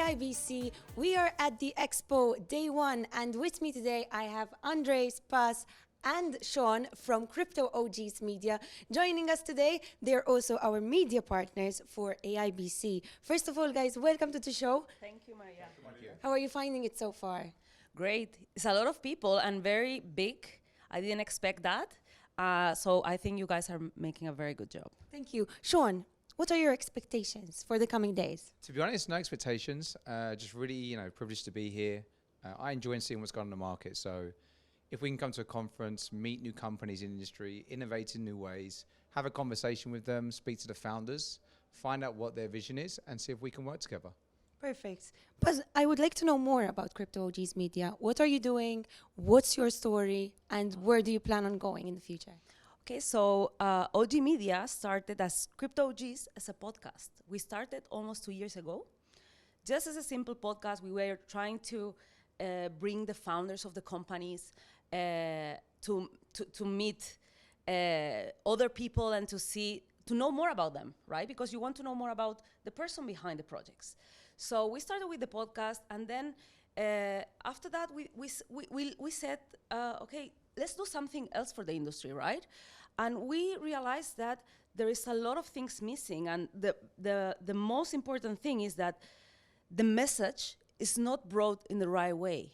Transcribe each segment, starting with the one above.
AIBC. We are at the Expo Day 1, and with me today I have Andres, Paz, and Sean from Crypto OGs Media joining us today. They're also our media partners for AIBC. First of all, guys, welcome to the show. Thank you, Maria. How are you finding it so far? Great. It's a lot of people and very big. I didn't expect that. So I think you guys are making a very good job. Thank you. Sean, what are your expectations for the coming days? To be honest, no expectations. Just really, privileged to be here. I enjoy seeing what's going on in the market. So if we can come to a conference, meet new companies in the industry, innovate in new ways, have a conversation with them, speak to the founders, find out what their vision is, and see if we can work together. Perfect. But I would like to know more about Crypto OGs Media. What are you doing? What's your story? And where do you plan on going in the future? Okay, so OG Media started as Crypto OGs as a podcast. We started almost 2 years ago. Just as a simple podcast, we were trying to bring the founders of the companies to meet other people and to know more about them, right? Because you want to know more about the person behind the projects. So we started with the podcast, and then after that, we said, okay, let's do something else for the industry, right? And we realized that there is a lot of things missing, and the most important thing is that the message is not brought in the right way,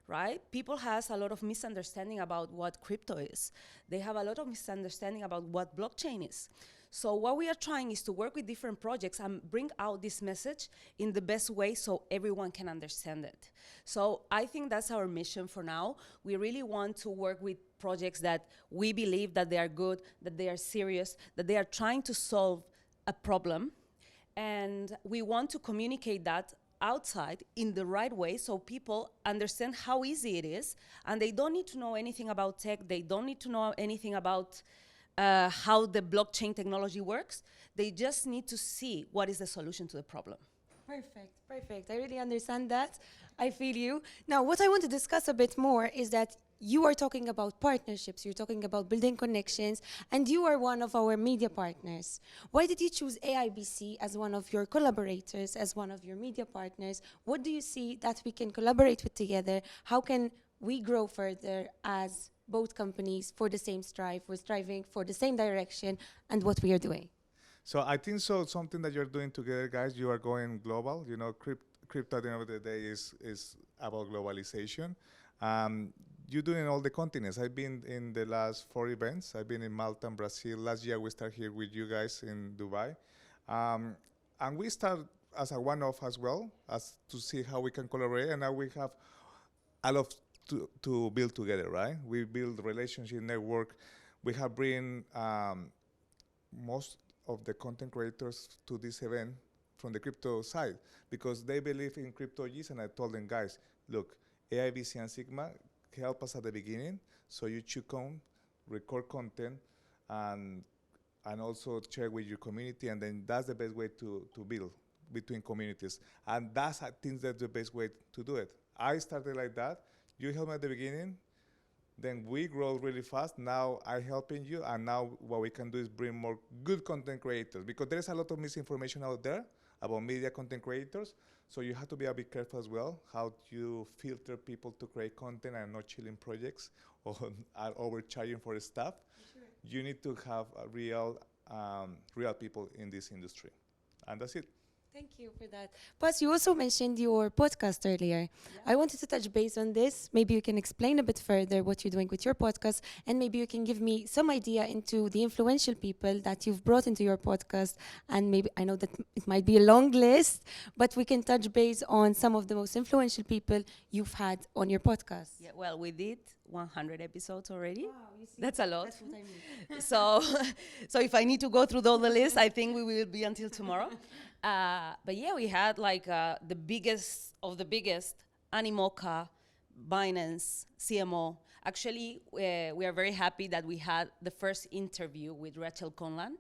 right? People has a lot of misunderstanding about what crypto is. They have a lot of misunderstanding about what blockchain is. So what we are trying is to work with different projects and bring out this message in the best way so everyone can understand it. So I think that's our mission for now. We really want to work with projects that we believe that they are good, that they are serious, that they are trying to solve a problem. And we want to communicate that outside in the right way so people understand how easy it is, and they don't need to know anything about tech, they don't need to know anything about how the blockchain technology works. They just need to see what is the solution to the problem. Perfect, perfect. I really understand that. I feel you. Now, what I want to discuss a bit more is that you are talking about partnerships, you're talking about building connections, and you are one of our media partners. Why did you choose AIBC as one of your collaborators, as one of your media partners? What do you see that we can collaborate with together? How can we grow further as both companies for the same strive? We're striving for the same direction and what we are doing. So I think something that you're doing together, guys, you are going global. You know, crypto at the end of the day is about globalization. You're doing all the continents. I've been in the last 4 events. I've been in Malta and Brazil. Last year we started here with you guys in Dubai. And we start as a one-off as well, as to see how we can collaborate. And now we have a lot to build together, right? We build relationship, network. We have bring most of the content creators to this event from the crypto side because they believe in Crypto OGs, and I told them, guys, look, AIBC and Sigma help us at the beginning, so you should come, record content, and also share with your community, and then that's the best way to build between communities. And I think that's the best way to do it. I started like that. You helped me at the beginning, then we grow really fast. Now I'm helping you, and now what we can do is bring more good content creators, because there's a lot of misinformation out there about media content creators. So you have to be a bit careful as well how you filter people to create content and not chilling projects or are overcharging for stuff. Sure. You need to have a real people in this industry, and that's it. Thank you for that. Plus, you also mentioned your podcast earlier. Yeah. I wanted to touch base on this. Maybe you can explain a bit further what you're doing with your podcast, and maybe you can give me some idea into the influential people that you've brought into your podcast. And maybe, I know that it might be a long list, but we can touch base on some of the most influential people you've had on your podcast. Yeah, well, we did 100 episodes already. Wow, you see, that's a lot. That's what I mean. So if I need to go through all the list, I think we will be until tomorrow. But yeah, we had like the biggest of the biggest, Animoca, Binance, CMO. Actually, we are very happy that we had the first interview with Rachel Conlan,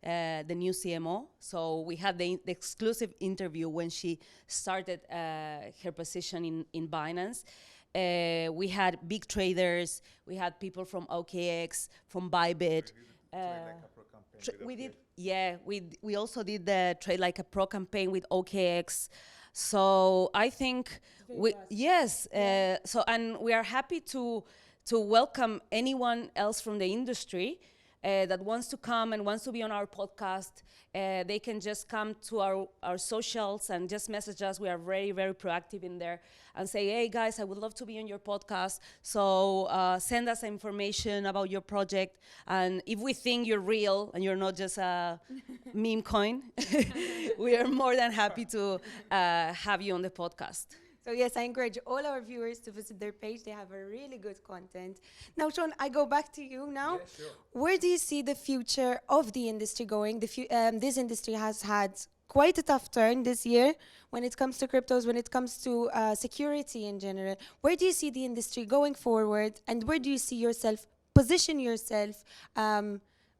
the new CMO. So we had the exclusive interview when she started her position in Binance. We had big traders. We had people from OKX, from Bybit. We did, yeah. We also did the Trade Like a Pro campaign with OKX. So I think and we are happy to welcome anyone else from the industry that wants to come and wants to be on our podcast. They can just come to our socials and just message us. We are very, very proactive in there and say, hey guys, I would love to be on your podcast. So send us information about your project. And if we think you're real and you're not just a meme coin, we are more than happy to have you on the podcast. So yes, I encourage all our viewers to visit their page. They have a really good content. Now, Sean, I go back to you now. Yeah, sure. Where do you see the future of the industry going? This industry has had quite a tough turn this year when it comes to cryptos, when it comes to security in general. Where do you see the industry going forward, and where do you see yourself, position yourself,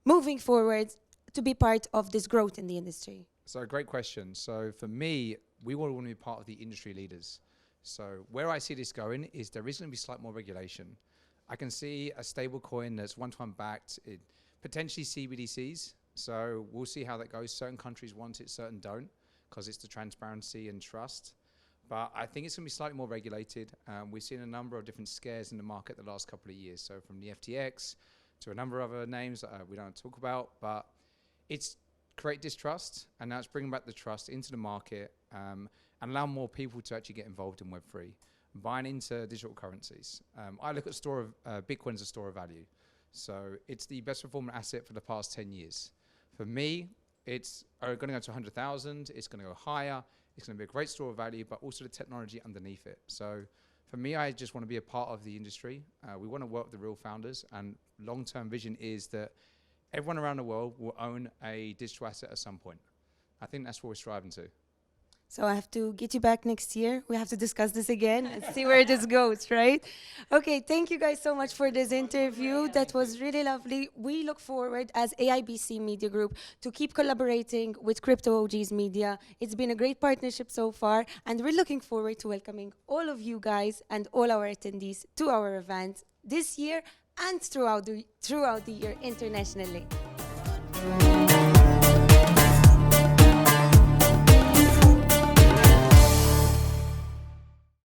moving forward to be part of this growth in the industry? So great question. So for me, we want to be part of the industry leaders. So where I see this going is there is going to be slight more regulation. I can see a stable coin that's one-time backed, potentially CBDCs. So we'll see how that goes. Certain countries want it, certain don't, because it's the transparency and trust. But I think it's going to be slightly more regulated. We've seen a number of different scares in the market the last couple of years. So from the FTX to a number of other names that we don't talk about, but it's create distrust, and now it's bringing back the trust into the market and allow more people to actually get involved in Web3, buying into digital currencies. I look at Bitcoin as a store of value. So it's the best performing asset for the past 10 years. For me, it's going to go to 100,000, it's going to go higher, it's going to be a great store of value, but also the technology underneath it. So for me, I just want to be a part of the industry. We want to work with the real founders, and long-term vision is that everyone around the world will own a digital asset at some point. I think that's what we're striving to. So I have to get you back next year. We have to discuss this again and see where this goes, right? Okay, thank you guys so much for this interview. That was really lovely. We look forward as AIBC Media Group to keep collaborating with Crypto OGs Media. It's been a great partnership so far, and we're looking forward to welcoming all of you guys and all our attendees to our event this year and throughout the year internationally.